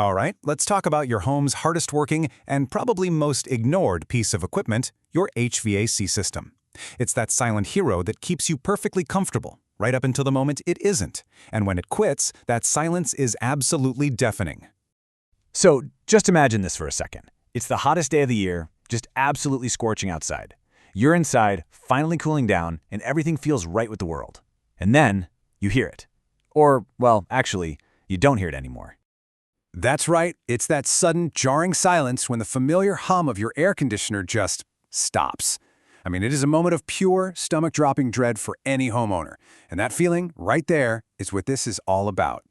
All right, let's talk about your home's hardest working and probably most ignored piece of equipment, your HVAC system. It's that silent hero that keeps you perfectly comfortable, right up until the moment it isn't. And when it quits, that silence is absolutely deafening. So just imagine this for a second. It's the hottest day of the year, just absolutely scorching outside. You're inside, finally cooling down, and everything feels right with the world. And then you hear it. Or, well, actually, you don't hear it anymore. That's right, it's that sudden, jarring silence when the familiar hum of your air conditioner just stops. I mean, it is a moment of pure, stomach-dropping dread for any homeowner. And that feeling, right there, is what this is all about.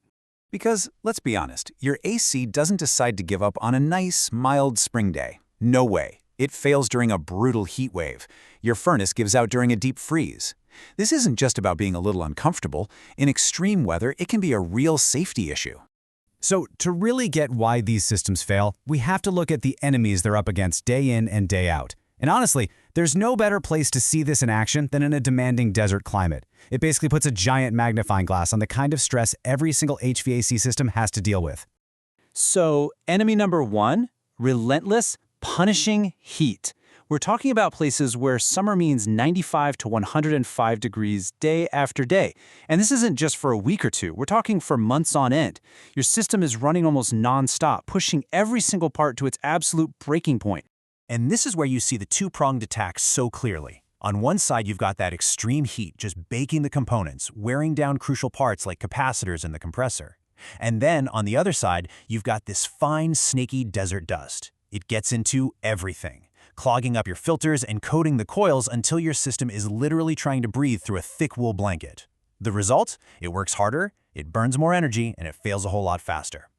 Because, let's be honest, your AC doesn't decide to give up on a nice, mild spring day. No way. It fails during a brutal heat wave. Your furnace gives out during a deep freeze. This isn't just about being a little uncomfortable. In extreme weather, it can be a real safety issue. So, to really get why these systems fail, we have to look at the enemies they're up against day in and day out. And honestly, there's no better place to see this in action than in a demanding desert climate. It basically puts a giant magnifying glass on the kind of stress every single HVAC system has to deal with. So, enemy number one, relentless, punishing heat. We're talking about places where summer means 95 to 105 degrees day after day. And this isn't just for a week or two. We're talking for months on end. Your system is running almost non-stop, pushing every single part to its absolute breaking point. And this is where you see the two-pronged attack so clearly. On one side, you've got that extreme heat just baking the components, wearing down crucial parts like capacitors in the compressor. And then, on the other side, you've got this fine, snaky desert dust. It gets into everything, clogging up your filters and coating the coils until your system is literally trying to breathe through a thick wool blanket. The result? It works harder, it burns more energy, and it fails a whole lot faster.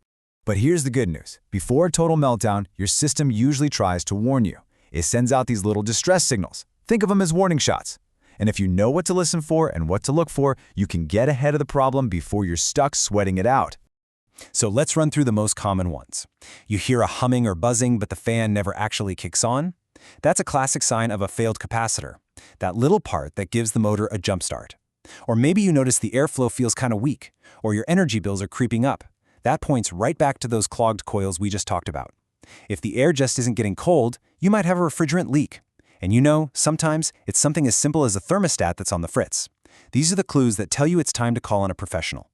But here's the good news. Before a total meltdown, your system usually tries to warn you. It sends out these little distress signals. Think of them as warning shots. And if you know what to listen for and what to look for, you can get ahead of the problem before you're stuck sweating it out. So let's run through the most common ones. You hear a humming or buzzing, but the fan never actually kicks on. That's a classic sign of a failed capacitor, that little part that gives the motor a jump start. Or maybe you notice the airflow feels kind of weak, or your energy bills are creeping up. That points right back to those clogged coils we just talked about. If the air just isn't getting cold, you might have a refrigerant leak. And you know, sometimes it's something as simple as a thermostat that's on the fritz. These are the clues that tell you it's time to call on a professional.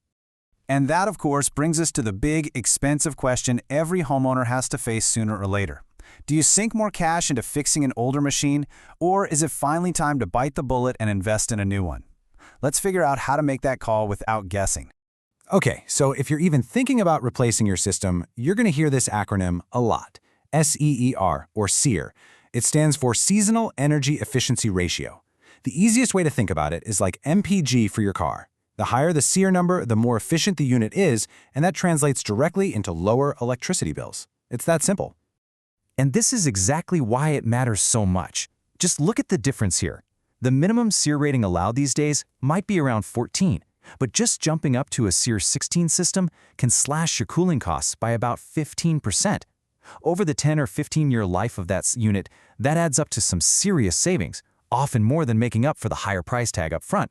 And that, of course, brings us to the big, expensive question every homeowner has to face sooner or later. Do you sink more cash into fixing an older machine, or is it finally time to bite the bullet and invest in a new one? Let's figure out how to make that call without guessing. Okay, so if you're even thinking about replacing your system, you're going to hear this acronym a lot. SEER, or SEER. It stands for Seasonal Energy Efficiency Ratio. The easiest way to think about it is like MPG for your car. The higher the SEER number, the more efficient the unit is, and that translates directly into lower electricity bills. It's that simple. And this is exactly why it matters so much. Just look at the difference here. The minimum SEER rating allowed these days might be around 14, but just jumping up to a SEER 16 system can slash your cooling costs by about 15%. Over the 10 or 15-year life of that unit, that adds up to some serious savings, often more than making up for the higher price tag up front.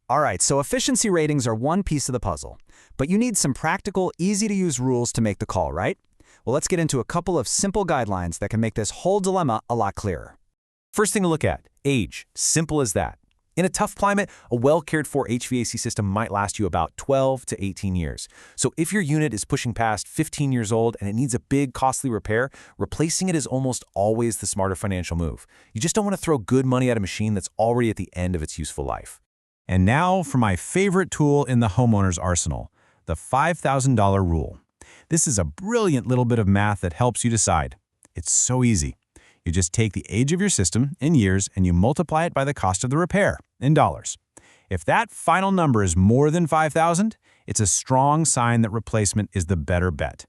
All right, so efficiency ratings are one piece of the puzzle, but you need some practical, easy-to-use rules to make the call, right? Well, let's get into a couple of simple guidelines that can make this whole dilemma a lot clearer. First thing to look at, age. Simple as that. In a tough climate, a well-cared-for HVAC system might last you about 12 to 18 years. So if your unit is pushing past 15 years old and it needs a big, costly repair, replacing it is almost always the smarter financial move. You just don't want to throw good money at a machine that's already at the end of its useful life. And now for my favorite tool in the homeowner's arsenal, the $5,000 rule. This is a brilliant little bit of math that helps you decide. It's so easy. You just take the age of your system in years and you multiply it by the cost of the repair in dollars. If that final number is more than $5,000, it's a strong sign that replacement is the better bet.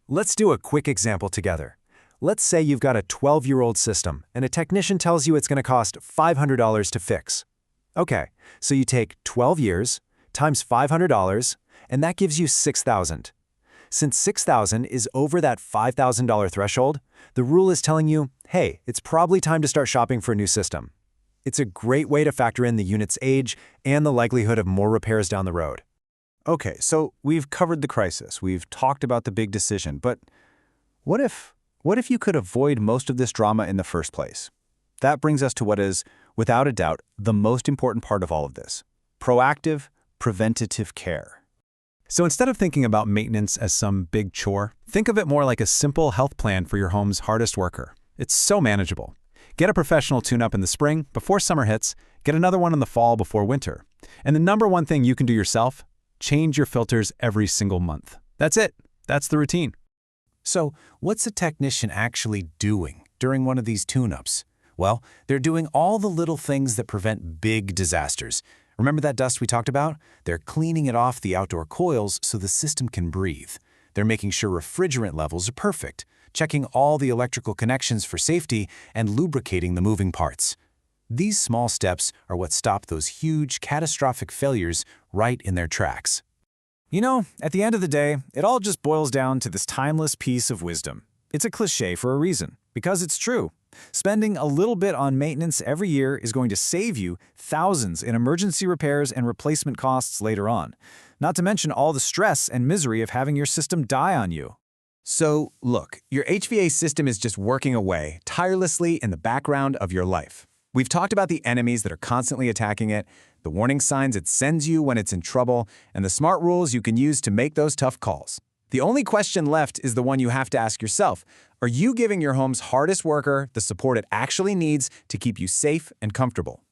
Let's do a quick example together. Let's say you've got a 12-year-old system and a technician tells you it's going to cost $500 to fix. Okay, so you take 12 years times $500, and that gives you $6,000. Since $6,000 is over that $5,000 threshold, the rule is telling you, hey, it's probably time to start shopping for a new system. It's a great way to factor in the unit's age and the likelihood of more repairs down the road. Okay, so we've covered the crisis. We've talked about the big decision, but what if you could avoid most of this drama in the first place? That brings us to what is, without a doubt, the most important part of all of this: proactive, preventative care. So instead of thinking about maintenance as some big chore, think of it more like a simple health plan for your home's hardest worker. It's so manageable. Get a professional tune-up in the spring before summer hits, get another one in the fall before winter. And the number one thing you can do yourself: change your filters every single month. That's it. That's the routine. So, what's a technician actually doing during one of these tune-ups? Well, they're doing all the little things that prevent big disasters. Remember that dust we talked about? They're cleaning it off the outdoor coils so the system can breathe. They're making sure refrigerant levels are perfect, checking all the electrical connections for safety, and lubricating the moving parts. These small steps are what stop those huge, catastrophic failures right in their tracks. You know, at the end of the day, it all just boils down to this timeless piece of wisdom. It's a cliché for a reason, because it's true. Spending a little bit on maintenance every year is going to save you thousands in emergency repairs and replacement costs later on, not to mention all the stress and misery of having your system die on you. So, look, your HVAC system is just working away tirelessly in the background of your life. We've talked about the enemies that are constantly attacking it, the warning signs it sends you when it's in trouble, and the smart rules you can use to make those tough calls. The only question left is the one you have to ask yourself. Are you giving your home's hardest worker the support it actually needs to keep you safe and comfortable?